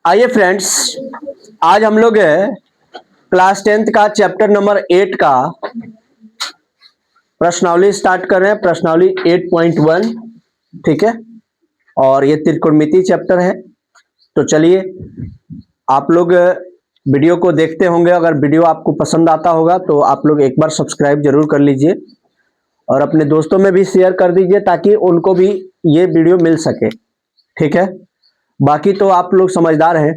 आइए फ्रेंड्स, आज हम लोग क्लास 10th का चैप्टर नंबर 8 का प्रश्नावली स्टार्ट कर रहे हैं। प्रश्नावली 8.1, ठीक है। और ये त्रिकोणमिति चैप्टर है। तो चलिए, आप लोग वीडियो को देखते होंगे। अगर वीडियो आपको पसंद आता होगा तो आप लोग एक बार सब्सक्राइब जरूर कर लीजिए और अपने दोस्तों में भी शेयर कर दीजिए ताकि उनको भी ये वीडियो मिल सके, ठीक है। बाकी तो आप लोग समझदार हैं,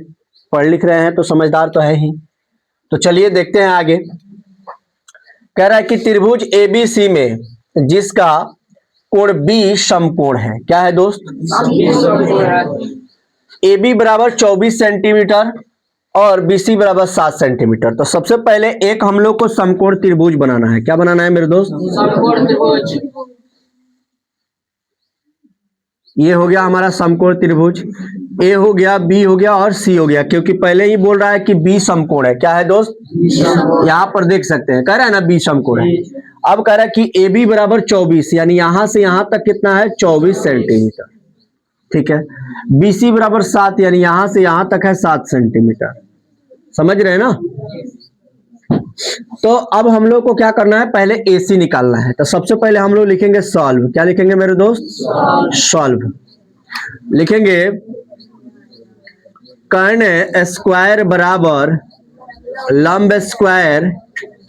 पढ़ लिख रहे हैं तो समझदार तो है ही। तो चलिए देखते हैं आगे। कह रहा है कि त्रिभुज एबीसी में जिसका कोण बी समकोण है। क्या है दोस्त? AB बराबर 24 सेंटीमीटर और BC बराबर 7 सेंटीमीटर। तो सबसे पहले एक हम लोग को समकोण त्रिभुज बनाना है। क्या बनाना है मेरे दोस्त? समकोण त्रिभुज। ये हो गया हमारा समकोण त्रिभुज। A हो गया, B हो गया और C हो गया, क्योंकि पहले ही बोल रहा है कि B समकोण है। क्या है दोस्त? यहाँ पर देख सकते हैं, कह रहा है ना B समकोण है। अब कह रहा है कि AB बराबर 24, यानी यहां से यहां तक कितना है? 24 सेंटीमीटर, ठीक है। BC बराबर 7, यानी यहां से यहां तक है 7 सेंटीमीटर। समझ रहे हैं ना? तो अब हम लोग को क्या करना है? पहले AC निकालना है। तो सबसे पहले हम लोग लिखेंगे सॉल्व। क्या लिखेंगे मेरे दोस्त? सॉल्व लिखेंगे। कर्ण स्क्वायर बराबर लंब स्क्वायर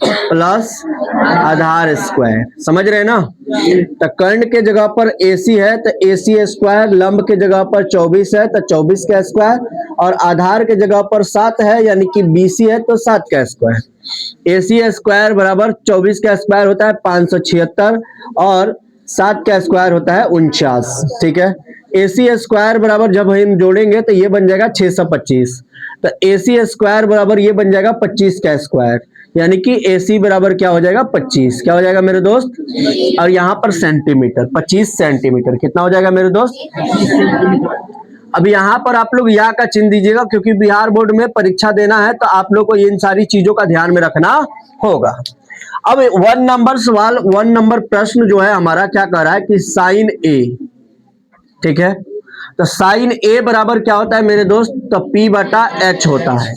प्लस आधार स्क्वायर। समझ रहे हैं ना? तो कर्ण के जगह पर AC है तो AC स्क्वायर, लंब के जगह पर 24 है तो 24 का स्क्वायर, और आधार के जगह पर 7 है यानी कि BC है तो 7 का स्क्वायर। AC स्क्वायर बराबर 24 का स्क्वायर होता है 576 और 7 का स्क्वायर होता है 49, ठीक है। AC स्क्वायर बराबर जब हम जोड़ेंगे तो ये बन जाएगा 625। तो AC स्क्वायर बराबर ये बन जाएगा 25 का स्क्वायर, यानी कि AC बराबर क्या हो जाएगा? 25। क्या हो जाएगा मेरे दोस्त? और यहाँ पर सेंटीमीटर, 25 सेंटीमीटर कितना हो जाएगा मेरे दोस्त? अब यहाँ पर आप लोग या का चिन्ह दीजिएगा, क्योंकि बिहार बोर्ड में परीक्षा देना है तो आप लोग को इन सारी चीजों का ध्यान में रखना होगा। अब 1 नंबर सवाल, 1 नंबर प्रश्न जो है हमारा क्या कह रहा है कि साइन A, ठीक है। तो साइन A बराबर क्या होता है मेरे दोस्त? तो P/H होता है।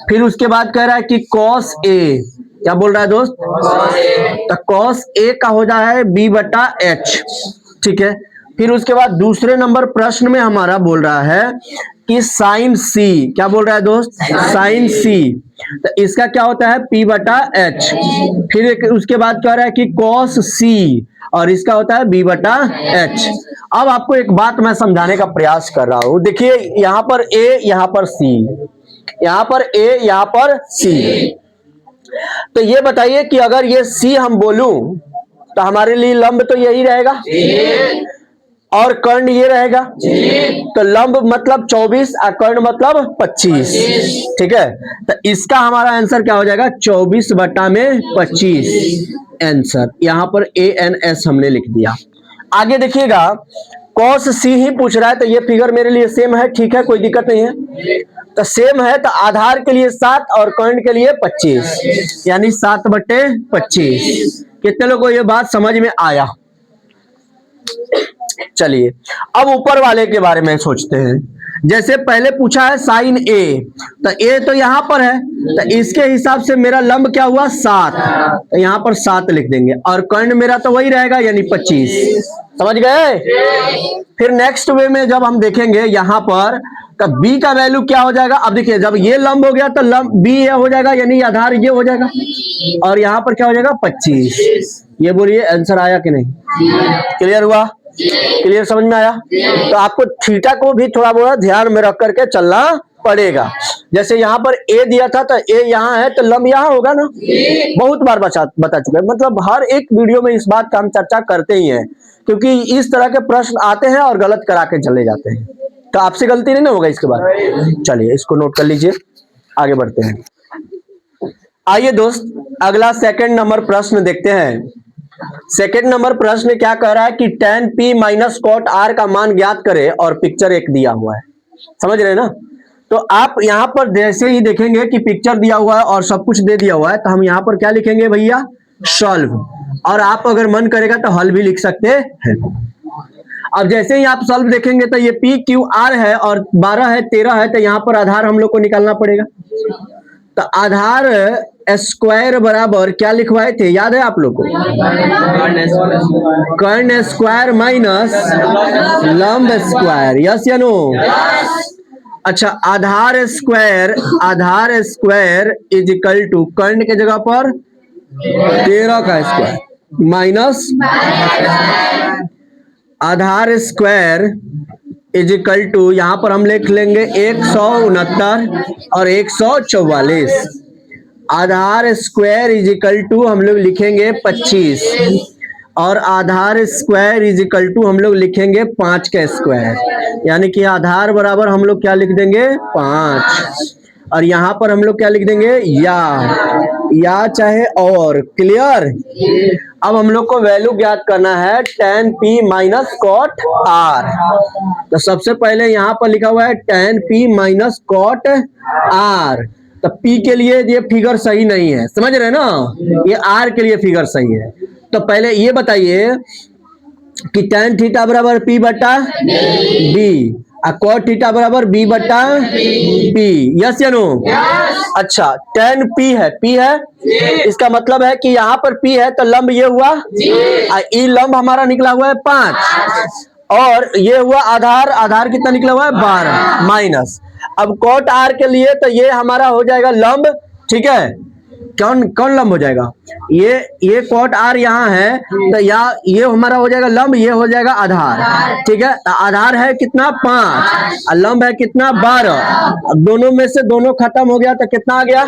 फिर उसके बाद कह रहा है कि cos A, क्या बोल रहा है दोस्त? तो cos A का हो जाता है B/H, ठीक है। फिर उसके बाद दूसरे नंबर प्रश्न में हमारा बोल रहा है कि साइन C, क्या बोल रहा है दोस्त? साइन C, तो इसका क्या होता है? P/H। फिर उसके बाद कह रहा है कि cos C और इसका होता है B/H। अब आपको एक बात मैं समझाने का प्रयास कर रहा हूं। देखिए, यहां पर A, यहां पर C, यहां पर A, यहां पर C। तो ये बताइए कि अगर ये C हम बोलूं तो हमारे लिए लंब तो यही रहेगा और कर्ण ये रहेगा। तो लंब मतलब 24 और कर्ण मतलब 25, ठीक है। तो इसका हमारा आंसर क्या हो जाएगा? 24/25 आंसर। यहां पर ANS हमने लिख दिया। आगे देखिएगा, cos C ही पूछ रहा है तो ये फिगर मेरे लिए सेम है, ठीक है, कोई दिक्कत नहीं है। तो सेम है तो आधार के लिए 7 और कर्ण के लिए 25, यानी 7/25। कितने लोगों को ये बात समझ में आया? चलिए अब ऊपर वाले के बारे में सोचते हैं। जैसे पहले पूछा है साइन A, तो A तो यहां पर है तो इसके हिसाब से मेरा लंब क्या हुआ? 7, तो यहां पर 7 लिख देंगे और कर्ण मेरा तो वही रहेगा यानी 25। समझ गए? फिर नेक्स्ट वे में जब हम देखेंगे यहां पर तो B का वैल्यू क्या हो जाएगा? अब देखिए, जब ये लंब हो गया तो लंब B ये हो जाएगा, यानी आधार ये हो जाएगा, और यहां पर क्या हो जाएगा? 25। ये बोलिए आंसर आया कि नहीं? क्लियर हुआ? क्लियर, समझ में आया? तो आपको थीटा को भी थोड़ा बहुत ध्यान में रख करके चलना पड़ेगा। जैसे यहाँ पर A दिया था तो A यहाँ है तो लंब यहाँ होगा ना। बहुत बार बता चुके हैं, मतलब हर एक वीडियो में इस बात का हम चर्चा करते ही हैं, क्योंकि इस तरह के प्रश्न आते हैं और गलत करा के चले जाते हैं। तो आपसे गलती नहीं ना होगा इसके बाद। चलिए इसको नोट कर लीजिए, आगे बढ़ते हैं। आइए दोस्त, अगला सेकंड नंबर प्रश्न देखते हैं। सेकंड नंबर प्रश्न क्या कह रहा है कि tan P minus cot R का मान ज्ञात करे और पिक्चर एक दिया हुआ है। समझ रहे हैं ना? तो आप यहां पर जैसे ही देखेंगे कि पिक्चर दिया हुआ है और सब कुछ दे दिया हुआ है तो हम यहां पर क्या लिखेंगे भैया? सॉल्व। और आप अगर मन करेगा तो हल भी लिख सकते हैं। अब जैसे ही आप सॉल्व देखेंगे तो ये पी क्यू आर है और 12 है 13 है, तो यहाँ पर आधार हम लोग को निकालना पड़ेगा। तो आधार स्क्वायर बराबर क्या लिखवाए थे, याद है आप लोग को? कर्ण स्क्वायर माइनस लंब स्क्वायर, यस या नो? अच्छा, आधार स्क्वायर इज इक्वल टू कर्ण के जगह पर 13 का स्क्वायर माइनस आधार स्क्वायर इज इक्वल टू, यहां पर हम लिख लेंगे 169 और 144। आधार स्क्वायर इज इक्वल टू हम लोग लिखेंगे 25 और आधार स्क्वायर इज इक्वल टू हम लोग लिखेंगे 5 का स्क्वायर, यानी कि आधार बराबर हम लोग क्या लिख देंगे 5 और यहाँ पर हम लोग क्या लिख देंगे या चाहे और। क्लियर? अब हम लोग को वैल्यू ज्ञात करना है tan p minus cot r। तो सबसे पहले यहाँ पर लिखा हुआ है tan p minus cot r। तो p के लिए ये फिगर सही नहीं है, समझ रहे हैं ना? ये r के लिए फिगर सही है। तो पहले ये बताइए कि tan थीटा बराबर p बटा b और cot थीटा बराबर b बटा p, यस या नो? अच्छा, tan p है, इसका मतलब है कि यहाँ पर p है तो लंब ये हुआ ई, लंब हमारा निकला हुआ है 5 और ये हुआ आधार कितना निकला हुआ है 12 माइनस। अब cot r के लिए तो ये हमारा हो जाएगा लंब, ठीक है? कौन लंब हो जाएगा? ये cot r यहाँ है तो ये हमारा हो जाएगा लंब, ये हो जाएगा आधार, ठीक है? आधार है कितना 5 और लंब है कितना 12। अब दोनों में से दोनों खत्म हो गया तो कितना आ गया?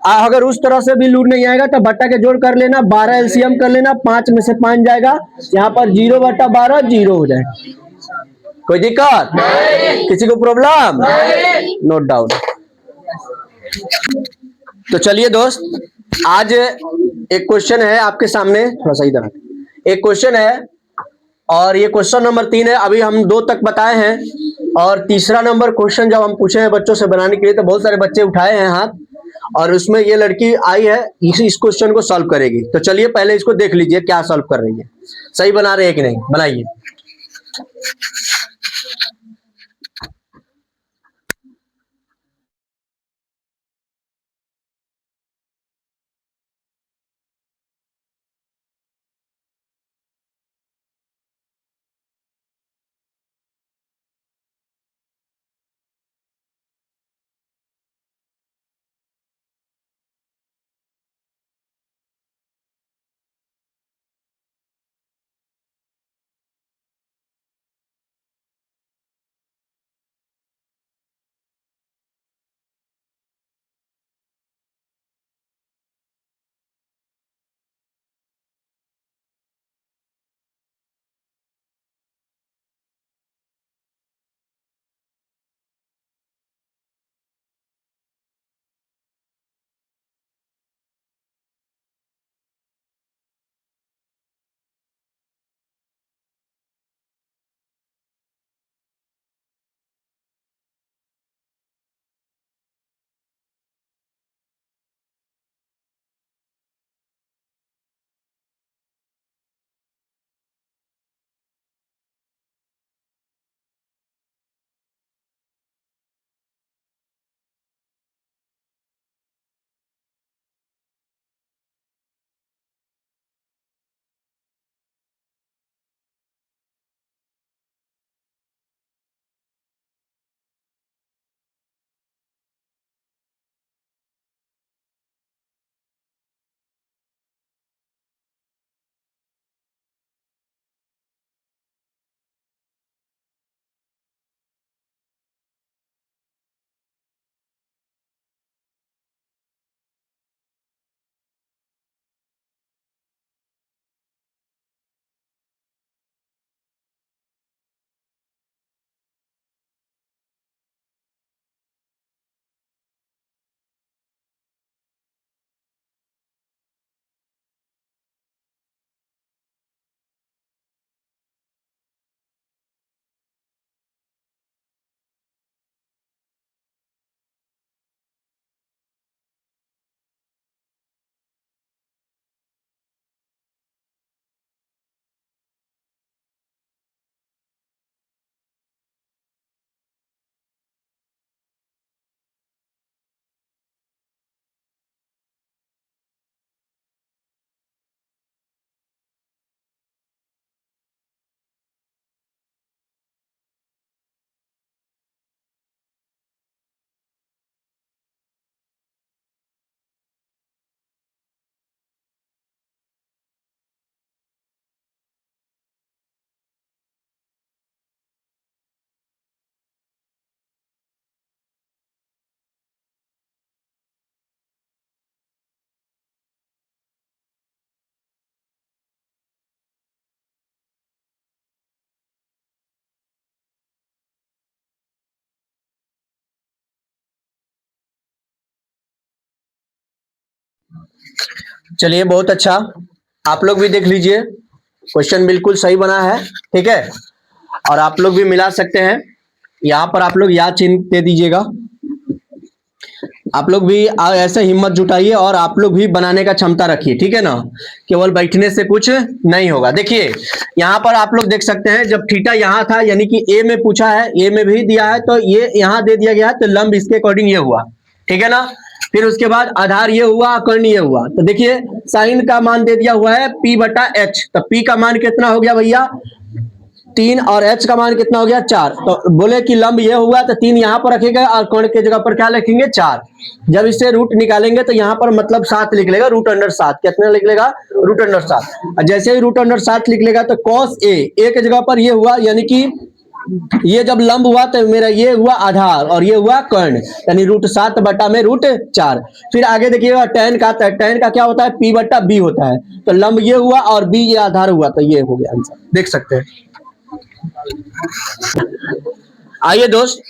अगर उस तरह से भी लूट नहीं आएगा तो बट्टा के जोड़ कर लेना, 12 एलसीएम कर लेना, 5 में से 5 जाएगा, यहाँ पर 0 बटा 12 0 हो जाएगा। कोई दिक्कत? किसी को प्रॉब्लम? Note down. तो चलिए दोस्त, आज एक क्वेश्चन है आपके सामने, थोड़ा सा इधर एक क्वेश्चन है और ये क्वेश्चन नंबर 3 है। अभी हम 2 तक बताए हैं और तीसरा नंबर क्वेश्चन जब हम पूछे हैं बच्चों से बनाने के लिए तो बहुत सारे बच्चे उठाए हैं हाथ और उसमें ये लड़की आई है, इस क्वेश्चन को सॉल्व करेगी। तो चलिए पहले इसको देख लीजिए क्या सॉल्व कर रही है, सही बना रहे हैं कि नहीं, बनाइए। चलिए बहुत अच्छा, आप लोग भी देख लीजिए, क्वेश्चन बिल्कुल सही बना है, ठीक है। और आप लोग भी मिला सकते हैं, यहाँ पर आप लोग या चिन्ह दे दीजिएगा। आप लोग भी ऐसे हिम्मत जुटाइए और आप लोग भी बनाने का क्षमता रखिए, ठीक है ना। केवल बैठने से कुछ नहीं होगा। देखिए यहाँ पर आप लोग देख सकते हैं, जब थीटा यहाँ था यानी कि ए में पूछा है, ए में भी दिया है, तो ये यहाँ दे दिया गया है, तो लंब इसके अकॉर्डिंग ये हुआ, ठीक है ना। फिर उसके बाद आधार ये हुआ, कर्ण ये हुआ, तो देखिए साइन का मान दे दिया हुआ है P बटा एच, तो P का मान कितना हो गया भैया 3, और H का मान कितना हो गया 4। तो बोले कि लंब ये हुआ, तो 3 यहाँ पर रखेगा और कोण के जगह पर क्या लिखेंगे 4। जब इससे रूट निकालेंगे तो यहाँ पर मतलब 7 लिख लेगा, रूट अंडर 7, कितना लिख लेगा रूट अंडर 7। जैसे ही रूट अंडर 7 लिख लेगा तो कॉस ए के जगह पर ये हुआ, यानी कि ये जब लंब हुआ तो मेरा ये हुआ आधार और ये हुआ कर्ण, यानी रूट 7 बटा में रूट 4। फिर आगे देखिएगा tan का, tan का क्या होता है P बटा B होता है, तो लंब ये हुआ और B ये आधार हुआ, तो ये हो गया आंसर, देख सकते हैं। आइए दोस्त,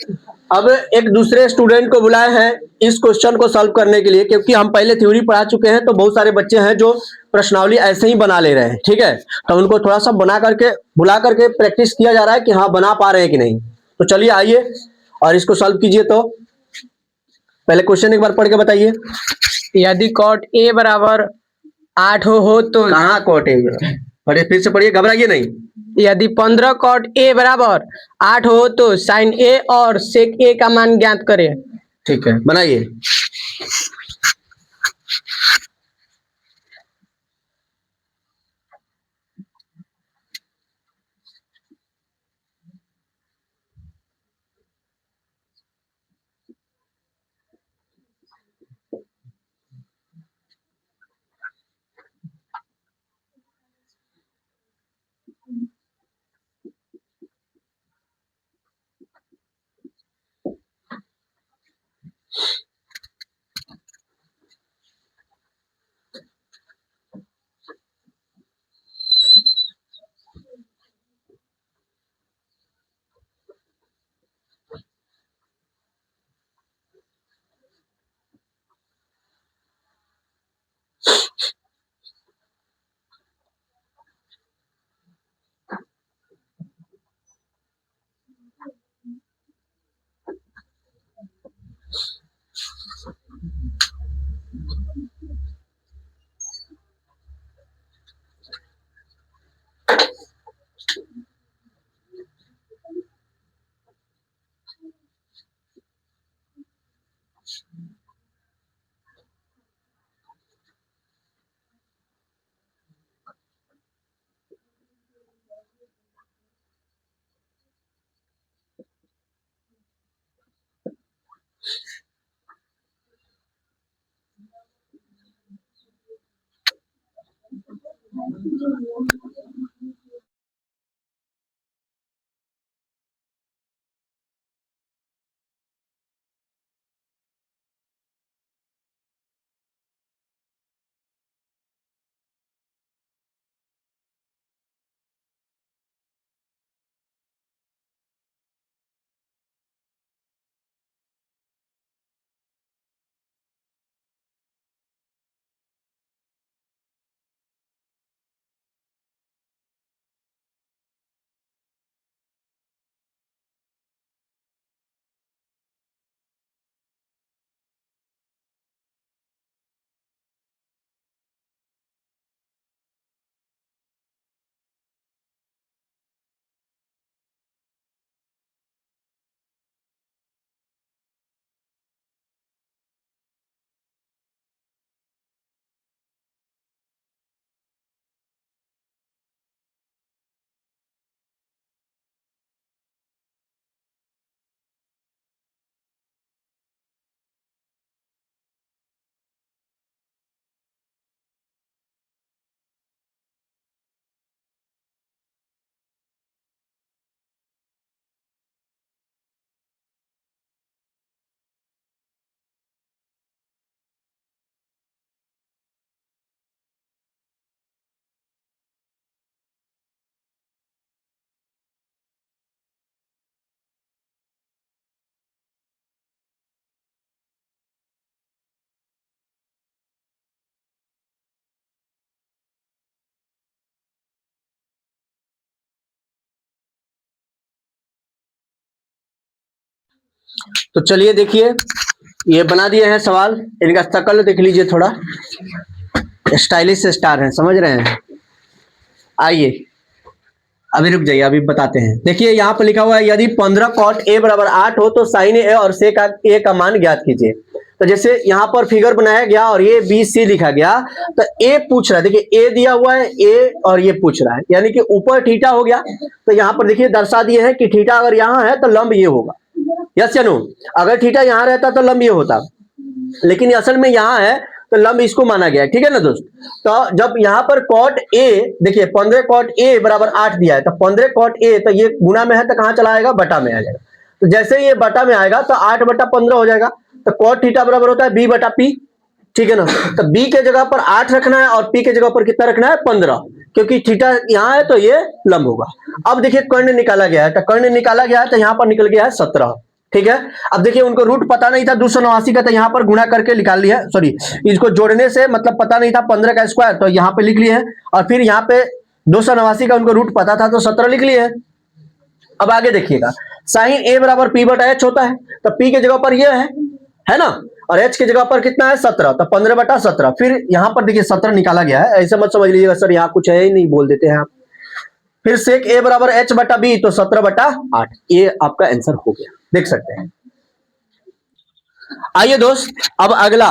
अब एक दूसरे स्टूडेंट को बुलाए हैं इस क्वेश्चन को सॉल्व करने के लिए, क्योंकि हम पहले थ्योरी पढ़ा चुके हैं, तो बहुत सारे बच्चे हैं जो प्रश्नावली ऐसे ही बना ले रहे हैं, ठीक है। तो उनको थोड़ा सा बना करके बुला करके प्रैक्टिस किया जा रहा है कि हाँ बना पा रहे हैं कि नहीं। तो चलिए आइए और इसको सॉल्व कीजिए। तो पहले क्वेश्चन एक बार पढ़ के बताइए। यदि कॉट ए बराबर 8 हो तो कहाँ कॉट ए, पढ़िए फिर से पढ़िए, घबराइए नहीं। यदि 15 कॉट ए बराबर 8 हो तो साइन ए और सेक ए का मान ज्ञात करें। ठीक है, बनाइए। तो चलिए देखिए, ये बना दिए हैं सवाल, इनका शक्ल देख लीजिए, थोड़ा स्टाइलिश स्टार है, समझ रहे हैं। आइए अभी रुक जाइए, अभी बताते हैं। देखिए यहाँ पर लिखा हुआ है, यदि 15 कॉट ए बराबर 8 हो तो साइन ए और सेक ए का मान ज्ञात कीजिए। तो जैसे यहाँ पर फिगर बनाया गया और ये बी सी लिखा गया, तो ए पूछ रहा है, देखिए ए दिया हुआ है, ए और ये पूछ रहा है, यानी कि ऊपर थीटा हो गया। तो यहाँ पर देखिए दर्शा दिए हैं कि थीटा अगर यहाँ है तो लंब ये होगा, यस या नो। अगर थीटा यहाँ रहता तो लंब ये होता, लेकिन असल में यहाँ है तो लंब इसको माना गया है, ठीक है ना दोस्त। तो जब यहाँ पर कॉट ए, देखिए 15 कॉट ए बराबर 8 दिया है, तो 15 कॉट ए, तो ये गुना में है तो कहाँ चला आएगा, बटा में आ जाएगा। तो जैसे ये बटा में आएगा तो 8 बटा 15 हो जाएगा। तो कॉट थीटा बराबर होता है बी बटा पी, ठीक है ना। तो बी के जगह पर 8 रखना है और पी के जगह पर कितना रखना है, 15, क्योंकि थीटा यहाँ है तो ये लंब होगा। अब देखिए कर्ण निकाला गया है, तो कर्ण निकाला गया है तो यहाँ पर निकल गया है 17, ठीक है। अब देखिए उनको रूट पता नहीं था 289 का, तो यहाँ पर गुणा करके निकाल लिया, सॉरी इसको जोड़ने से मतलब पता नहीं था 15 का स्क्वायर, तो यहाँ पे लिख लिए है। और फिर यहाँ पे 289 का उनको रूट पता था तो 17 लिख लिए है। अब आगे देखिएगा, साइन ए बराबर पी बटा एच होता है, तो पी के जगह पर ये है ना, और एच की जगह पर कितना है 17, तो 15 बटा 17। फिर यहाँ पर देखिए 17 निकाला गया है, ऐसे मत समझ लीजिएगा सर यहाँ कुछ है ही नहीं, बोल देते हैं आप। फिर सेक ए बराबर एच बटा बी, तो 17 बटा 8, ये आपका आंसर हो गया, देख सकते हैं। आइए दोस्त, अब अगला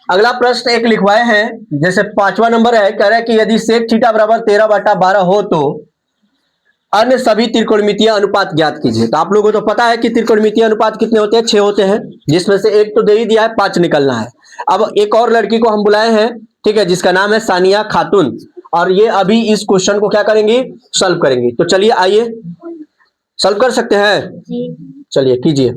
अगला प्रश्न एक लिखवाए हैं, जैसे 5वां नंबर है, कह रहा है कि यदि सेक थीटा बराबर 13 बटा 12 हो तो अन्य सभी त्रिकोणमितीय अनुपात ज्ञात कीजिए। तो आप लोगों को तो पता है कि त्रिकोणमितीय अनुपात कितने होते हैं, 6 होते हैं, जिसमें से एक तो दे ही दिया है, 5 निकलना है। अब एक और लड़की को हम बुलाए हैं, ठीक है, जिसका नाम है सानिया खातून, और ये अभी इस क्वेश्चन को क्या करेंगी, सॉल्व करेंगी। तो चलिए आइए, सॉल्व कर सकते हैं, चलिए कीजिए।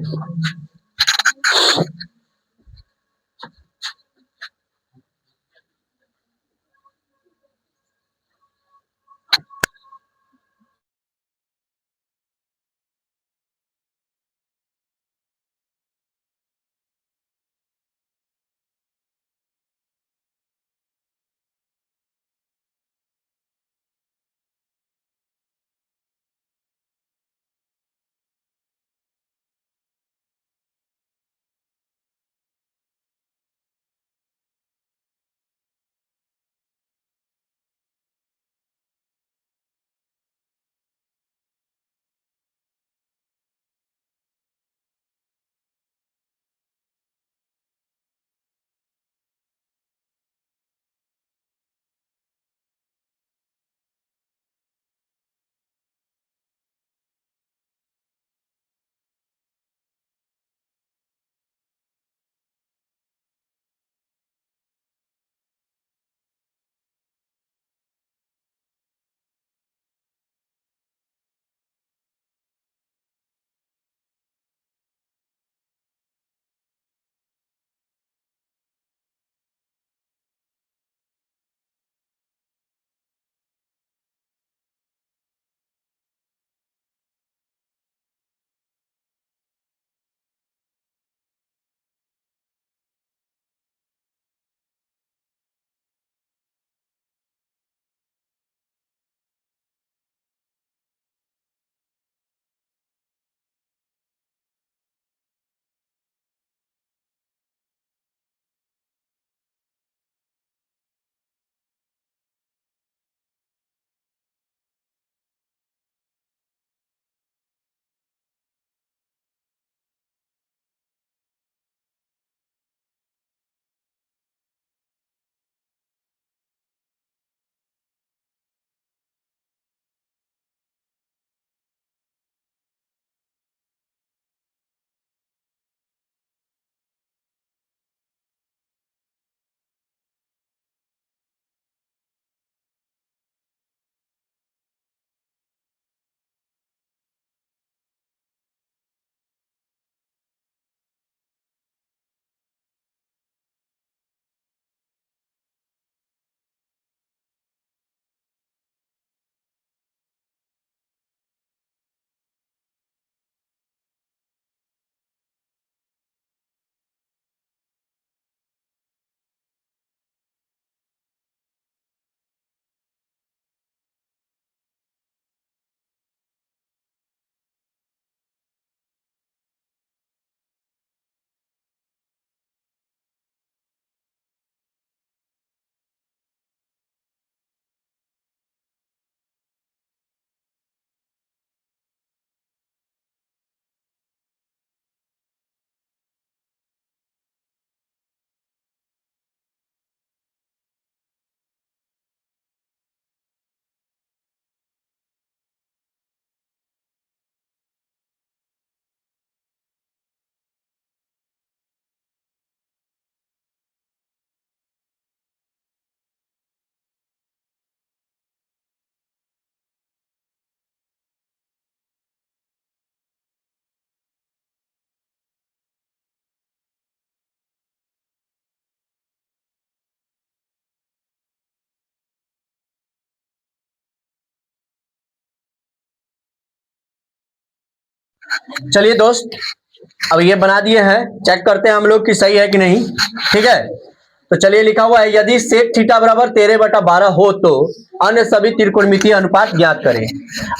चलिए दोस्त, अब ये बना दिए हैं, चेक करते हैं हम लोग कि सही है कि नहीं। ठीक है, तो चलिए लिखा हुआ है यदि सेक थीटा बराबर 13/12 हो तो अन्य सभी त्रिकोणमितीय अनुपात ज्ञात करें।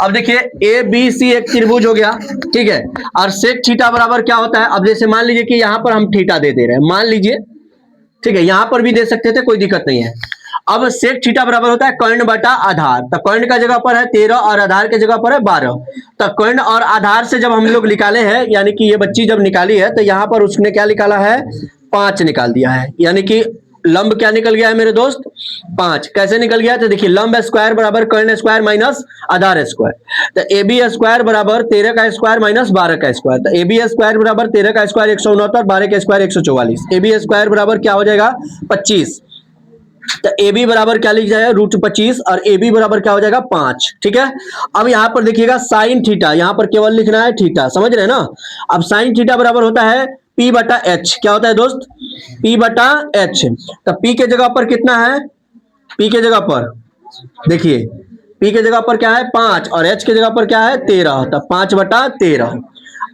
अब देखिए ए बी सी एक त्रिभुज हो गया, ठीक है, और सेक थीटा बराबर क्या होता है। अब जैसे मान लीजिए कि यहां पर हम थीटा दे रहे हैं, मान लीजिए, ठीक है, यहां पर भी दे सकते थे, कोई दिक्कत नहीं है। अब सेक थीटा बराबर होता है कर्ण बटा आधार, तो कर्ण का जगह पर है 13 और आधार के जगह पर है 12। तो कर्ण और आधार से जब हम लोग निकाले हैं, यानी कि ये बच्ची जब निकाली है, तो यहां पर उसने क्या निकाला है, 5 निकाल दिया है, यानी कि लंब क्या निकल गया है मेरे दोस्त, 5। कैसे निकल गया, तो देखिए लंब स्क्वायर बराबर कर्ण स्क्वायर माइनस आधार स्क्वायर, तो ए बी स्क्वायर बराबर 13 का स्क्वायर माइनस 12 का स्क्वायर, तो ए बी स्क्वायर बराबर 13 का स्क्वायर 169, 12 का स्क्वायर 144, ए बी स्क्वायर बराबर क्या हो जाएगा 25। तो ए बी बराबर क्या लिख जाएगा √25 और ए बी बराबर क्या हो जाएगा 5। ठीक है, अब यहां पर देखिएगा साइन थीटा, यहां पर केवल लिखना है थीटा, समझ रहे हैं ना। अब साइन थीटा बराबर होता है P बटा H, क्या होता है दोस्त, P बटा H। तो P के जगह पर कितना है, P के जगह पर देखिए, P के जगह पर क्या है 5 और H के जगह पर क्या है 13, तो 5/13।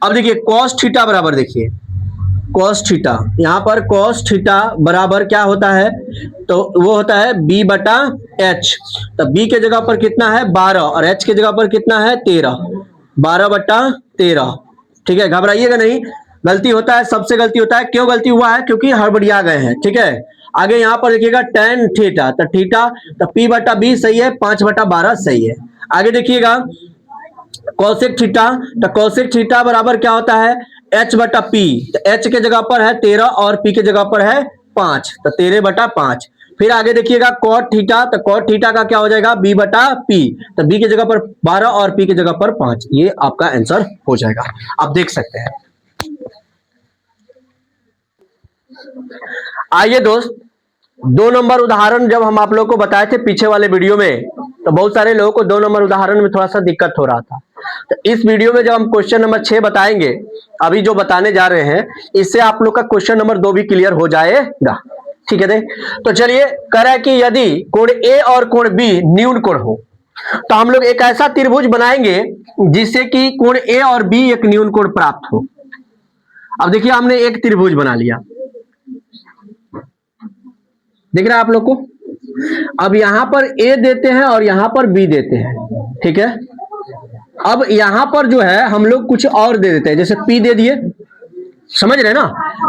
अब देखिए cos थीटा बराबर, देखिए cos थीटा, यहां पर cos थीटा बराबर क्या होता है, तो वो होता है B बटा H। तो B के जगह पर कितना है 12 और H के जगह पर कितना है 13, 12/13। ठीक है, घबराइएगा नहीं, गलती होता है, सबसे गलती होता है। क्यों गलती हुआ है, क्योंकि हड़बड़िया गए हैं। ठीक है, आगे यहां पर देखिएगा tan थीटा, तो थीटा तो P बटा B सही है, 5/12 सही है। आगे देखिएगा कौशिक थीटा, तो कौशिक थीटा बराबर क्या होता है H बटा P, तो H के जगह पर है 13 और P के जगह पर है 5, तो 13/5। फिर आगे देखिएगा कॉट थीटा, तो कॉट थीटा का क्या हो जाएगा B बटा P, तो B के जगह पर 12 और P के जगह पर 5। ये आपका आंसर हो जाएगा, आप देख सकते हैं। आइए दोस्त, 2 नंबर उदाहरण जब हम आप लोग को बताए थे पीछे वाले वीडियो में, तो बहुत सारे लोगों को 2 नंबर उदाहरण में थोड़ा सा दिक्कत हो रहा था। तो इस वीडियो में जब हम क्वेश्चन नंबर 6 बताएंगे, अभी जो बताने जा रहे हैं, इससे आप लोग का क्वेश्चन नंबर 2 भी क्लियर हो जाएगा। ठीक है, तो चलिए, कह रहा है कि यदि कोण ए और कोण बी न्यून कोण हो, तो हम लोग एक ऐसा त्रिभुज बनाएंगे जिससे कि कोण ए और बी एक न्यून कोण प्राप्त हो। अब देखिए हमने एक त्रिभुज बना लिया, दिख रहा है आप लोग को। अब यहां पर ए देते हैं और यहां पर बी देते हैं। ठीक है, अब यहां पर जो है हम लोग कुछ और दे देते हैं, जैसे पी दे दिए, समझ रहे हैं ना।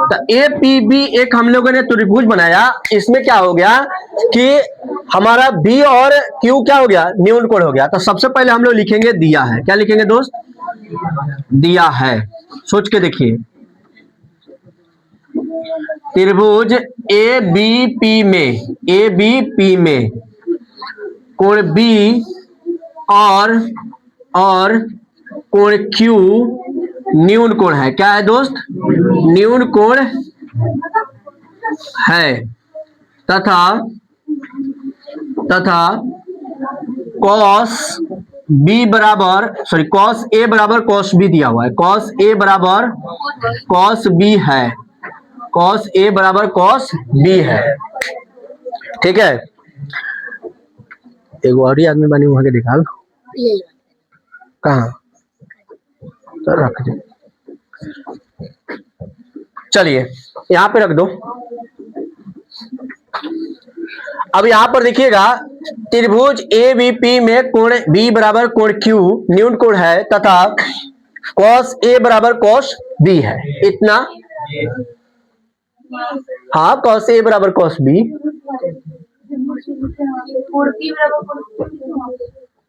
तो ए पी बी एक हम लोगों ने त्रिभुज बनाया, इसमें क्या हो गया कि हमारा बी और क्यू क्या हो गया, न्यून कोण हो गया। तो सबसे पहले हम लोग लिखेंगे दिया है, क्या लिखेंगे दोस्त, दिया है। सोच के देखिए, त्रिभुज ए बी पी में कोण बी और कोण क्यू न्यून कोण है। क्या है दोस्त, न्यून कोण है, तथा cos b बराबर cos a बराबर cos b दिया हुआ है, cos a बराबर cos b है, cos a बराबर cos b है। ठीक है, एक और ही आदमी बनी वहां के निकाल, कहाँ तो रख दो, चलिए यहां पे रख दो। अब यहां पर देखिएगा त्रिभुज ए बी पी में कोण बी बराबर कोण क्यू न्यून कोण है, तथा cos a बराबर cos b है, इतना। हाँ, cos a बराबर cos b।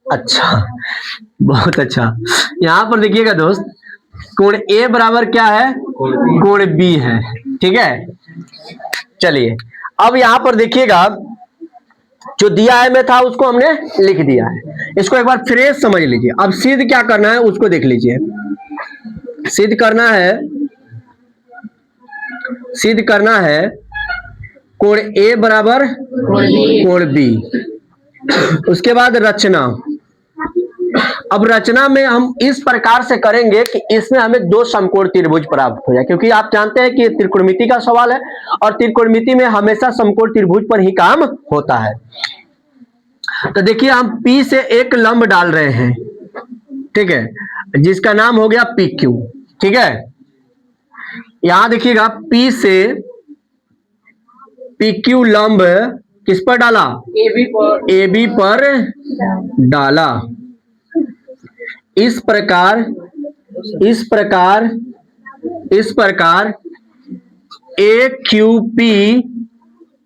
अच्छा, बहुत अच्छा। यहां पर देखिएगा दोस्त, कोण a बराबर क्या है, कोण b है। ठीक है, चलिए अब यहां पर देखिएगा जो दिया है में था उसको हमने लिख दिया है, इसको एक बार फ्रेश समझ लीजिए। अब सिद्ध क्या करना है उसको देख लीजिए। सिद्ध करना है कोण ए बराबर कोण बी। उसके बाद रचना, अब रचना में हम इस प्रकार से करेंगे कि इसमें हमें 2 समकोण त्रिभुज प्राप्त हो जाए, क्योंकि आप जानते हैं कि त्रिकोणमिति का सवाल है और त्रिकोणमिति में हमेशा समकोण त्रिभुज पर ही काम होता है। तो देखिए हम P से एक लंब डाल रहे हैं, ठीक है, जिसका नाम हो गया पी क्यू। ठीक है, यहां देखिएगा पी से पी क्यू लंब किस पर डाला, ए बी पर डाला। इस प्रकार ए क्यू पी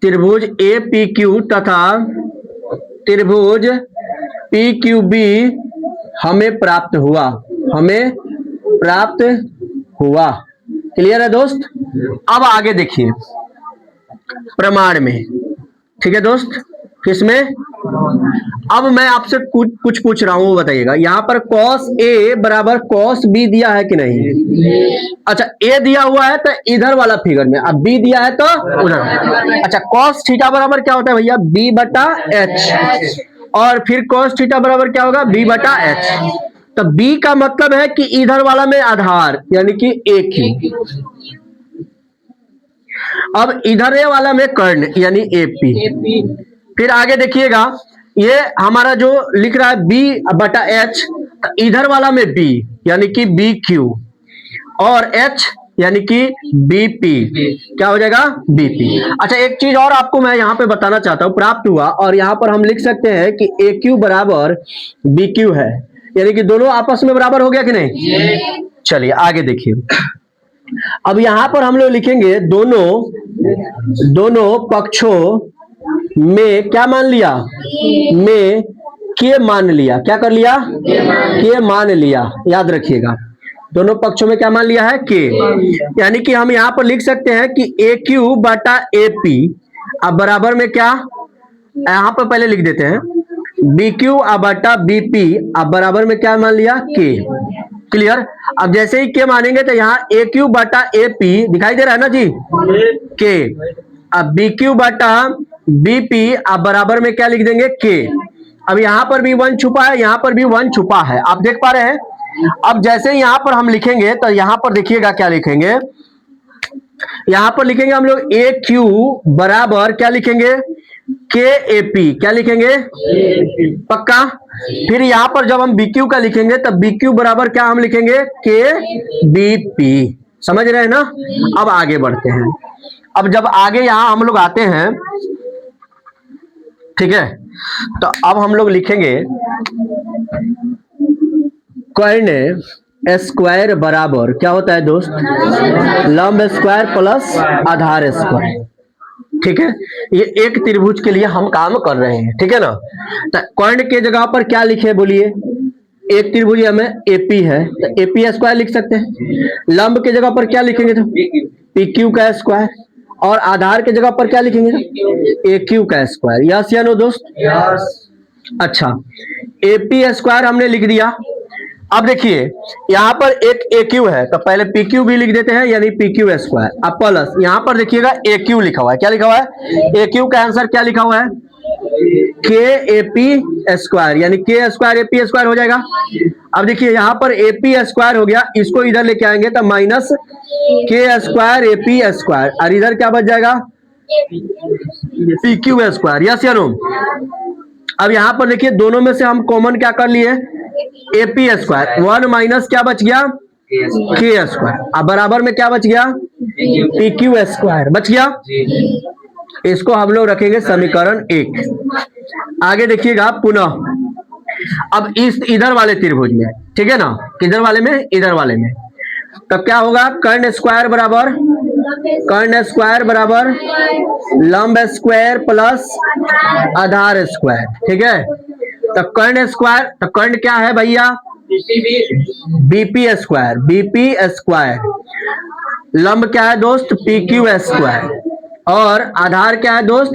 त्रिभुज ए पी क्यू तथा त्रिभुज पी क्यू बी हमें प्राप्त हुआ। क्लियर है दोस्त। अब आगे देखिए प्रमाण में। ठीक है दोस्त, किसमें, अब मैं आपसे कुछ पूछ रहा हूं, वो बताइएगा। यहां पर cos A बराबर cos B दिया है कि नहीं? अच्छा, A दिया हुआ है तो इधर वाला फिगर में, अब B दिया है तो उधर। अच्छा, cos थीटा बराबर क्या होता है भैया, B बटा H, और फिर cos थीटा बराबर क्या होगा, B बटा H। तो B का मतलब है कि इधर वाला में आधार यानी कि AQ, अब इधर वाला में कर्ण यानी AP। फिर आगे देखिएगा, ये हमारा जो लिख रहा है B बटा H, इधर वाला में B यानी कि BQ, और H यानी कि BP, क्या हो जाएगा, BP। अच्छा, एक चीज और आपको मैं यहाँ पे बताना चाहता हूँ, प्राप्त हुआ, और यहाँ पर हम लिख सकते हैं कि AQ बराबर BQ है, यानी कि दोनों आपस में बराबर हो गया कि नहीं। चलिए आगे देखिए। अब यहां पर हम लोग लिखेंगे दोनों पक्षों में क्या मान लिया, में के मान लिया। क्या कर लिया, के मान लिया। याद रखिएगा, दोनों पक्षों में क्या मान लिया है, के। यानी कि हम यहां पर लिख सकते हैं कि ए क्यू बटा ए पी अब बराबर में क्या, यहां पर पहले लिख देते हैं बी क्यू बटा बी पी अब बराबर में क्या मान लिया, के। क्लियर। अब जैसे ही के मानेंगे तो यहाँ ए क्यू बटा ए पी दिखाई दे रहा है ना जी, के। अब बी क्यू बटा बी पी अब बराबर में क्या लिख देंगे, के। अब यहाँ पर भी 1 छुपा है, यहाँ पर भी 1 छुपा है, आप देख पा रहे हैं। अब जैसे ही यहाँ पर हम लिखेंगे तो यहाँ पर देखिएगा क्या लिखेंगे, यहाँ पर लिखेंगे हम लोग ए क्यू बराबर क्या लिखेंगे, के ए पी। क्या लिखेंगे, पक्का। फिर यहां पर जब हम BQ का लिखेंगे तब BQ बराबर क्या हम लिखेंगे, के बी पी। समझ रहे हैं ना। अब आगे बढ़ते हैं। अब जब आगे यहां हम लोग आते हैं, ठीक है, तो अब हम लोग लिखेंगे कर्ण स्क्वायर बराबर क्या होता है दोस्त, लंब स्क्वायर प्लस आधार स्क्वायर। ठीक है, ये एक त्रिभुज के लिए हम काम कर रहे हैं। ठीक है ना। तो कर्ण के जगह पर क्या लिखे बोलिए, एक त्रिभुज हमें एपी है तो एपी स्क्वायर लिख सकते हैं। लंब के जगह पर क्या लिखेंगे तो PQ का स्क्वायर, और आधार के जगह पर क्या लिखेंगे तो AQ का स्क्वायर। यस या नो दोस्त, यस। अच्छा, AP स्क्वायर हमने लिख दिया। अब देखिए यहां पर एक AQ है तो पहले PQ भी लिख देते हैं यानी PQ स्क्वायर। अब प्लस यहां पर देखिएगा AQ लिखा हुआ है। क्या लिखा हुआ है, AQ का आंसर क्या लिखा हुआ है, KAP स्क्वायर, यानी K स्क्वायर AP स्क्वायर हो जाएगा। अब देखिए यहां पर AP स्क्वायर हो गया, इसको इधर लेके आएंगे तो minus K square AP square, और इधर क्या बच जाएगा, PQ स्क्वायर। यस या नो। अब यहां पर देखिए दोनों में से हम कॉमन क्या कर लिए, AP स्क्वायर, 1 माइनस क्या बच गया, K स्क्वायर। अब बराबर में क्या बच गया, PQ स्क्वायर बच गया। इसको हम लोग रखेंगे समीकरण 1। आगे देखिएगा पुनः अब इस इधर वाले त्रिभुज में, ठीक है ना, किधर वाले में, इधर वाले में, तब क्या होगा, कर्ण स्क्वायर बराबर लंब स्क्वायर प्लस आधार स्क्वायर। ठीक है, तब कर्ण स्क्वायर, तो कर्ण क्या है भैया, BP स्क्वायर। लंब क्या है दोस्त, PQ स्क्वायर, और आधार क्या है दोस्त,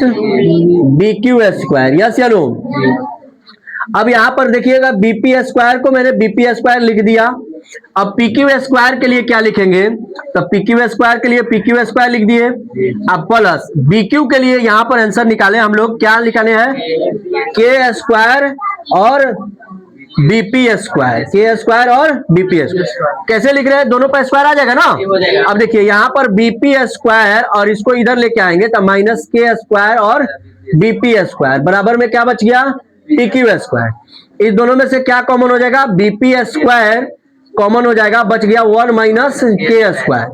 BQ स्क्वायर। यस या नो। अब यहां पर देखिएगा BP स्क्वायर को मैंने BP स्क्वायर लिख दिया। अब PQ स्क्वायर के लिए क्या लिखेंगे, तो PQ स्क्वायर के लिए PQ स्क्वायर लिख दिए। अब प्लस BQ के लिए यहां पर आंसर निकाले हम लोग, क्या निकाले हैं, K स्क्वायर और BP स्क्वायर, K स्क्वायर और BP स्क्वायर। कैसे लिख रहे हैं, दोनों पर स्क्वायर आ जाएगा ना। अब देखिए यहाँ पर BP स्क्वायर और इसको इधर लेके आएंगे तो माइनस K स्क्वायर और BP स्क्वायर बराबर में क्या बच गया, PQ स्क्वायर। इस दोनों में से क्या कॉमन हो जाएगा, BP स्क्वायर कॉमन हो जाएगा, बच गया 1 माइनस के स्क्वायर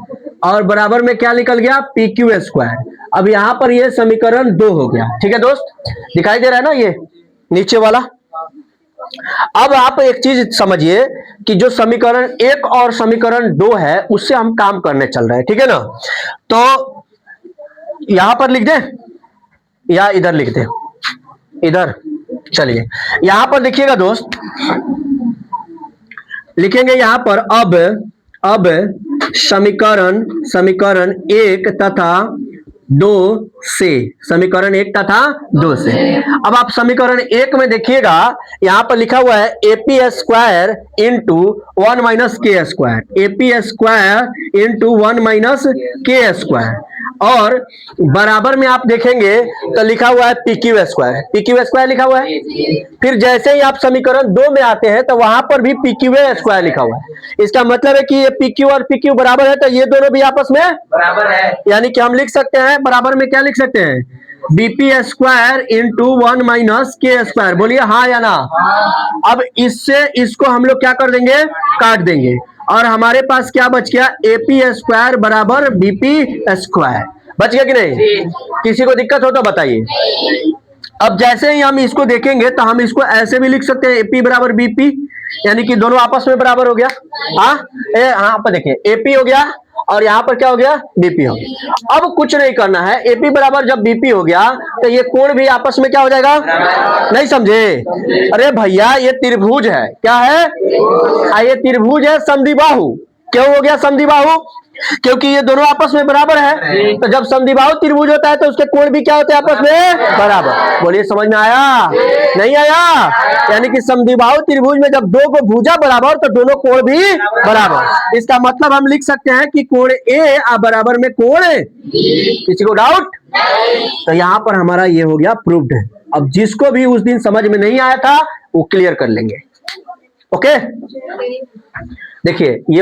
और बराबर में क्या निकल गया पी क्यू स्क्वायर। अब यहां पर ये समीकरण 2 हो गया। ठीक है दोस्त, दिखाई दे रहा है ना ये नीचे वाला। अब आप एक चीज समझिए कि जो समीकरण 1 और समीकरण 2 है उससे हम काम करने चल रहे हैं, ठीक है ना। तो यहां पर लिख दे या इधर लिख दे, इधर चलिए यहां पर देखिएगा दोस्त, लिखेंगे यहां पर अब समीकरण 1 तथा 2 से, समीकरण 1 तथा 2 से। अब आप समीकरण 1 में देखिएगा यहां पर लिखा हुआ है एपी स्क्वायर इंटू 1 माइनस के square, AP square into 1 minus के स्क्वायर, और बराबर में आप देखेंगे तो लिखा हुआ है पी क्यू स्क्वायर लिखा हुआ है। फिर जैसे ही आप समीकरण 2 में आते हैं तो वहां पर भी पी क्यू स्क्वायर लिखा हुआ है। इसका मतलब है कि ये पी क्यू और पी क्यू बराबर है, तो ये दोनों भी आपस में बराबर है, यानी कि हम लिख सकते हैं बराबर में क्या लिख सकते हैं, बीपी स्क्वायर इंटू 1 माइनस के स्क्वायर। बोलिए हाँ या ना। अब इससे इसको हम लोग क्या कर देंगे, काट देंगे, और हमारे पास क्या बच गया, एपी स्क्वायर बराबर बीपी स्क्वायर। बच गया कि नहीं? किसी को दिक्कत हो तो बताइए। अब जैसे ही हम इसको देखेंगे तो हम इसको ऐसे भी लिख सकते हैं, एपी बराबर बीपी, यानी कि दोनों आपस में बराबर हो गया। हाँ पर देखिए एपी हो गया और यहाँ पर क्या हो गया, बीपी हो गया। अब कुछ नहीं करना है, एपी बराबर जब बीपी हो गया तो ये कोण भी आपस में क्या हो जाएगा, नहीं समझे? अरे भैया ये त्रिभुज है, क्या है, ये त्रिभुज है समद्विबाहु। क्यों हो गया समद्विबाहु? क्योंकि ये दोनों आपस में बराबर है, तो जब समद्विबाहु त्रिभुज होता है तो उसके कोण भी क्या होते हैं, आपस में बराबर। बोलिए समझ में आया, नहीं आया? यानी कि समद्विबाहु त्रिभुज में जब दो को भुजा बराबर तो दोनों कोण भी बराबर। इसका मतलब हम लिख सकते हैं कि कोण ए बराबर में कोण, किसी को डाउट? तो यहां पर हमारा ये हो गया प्रूव्ड। अब जिसको भी उस दिन समझ में नहीं आया था वो क्लियर कर लेंगे। ओके, देखिए ये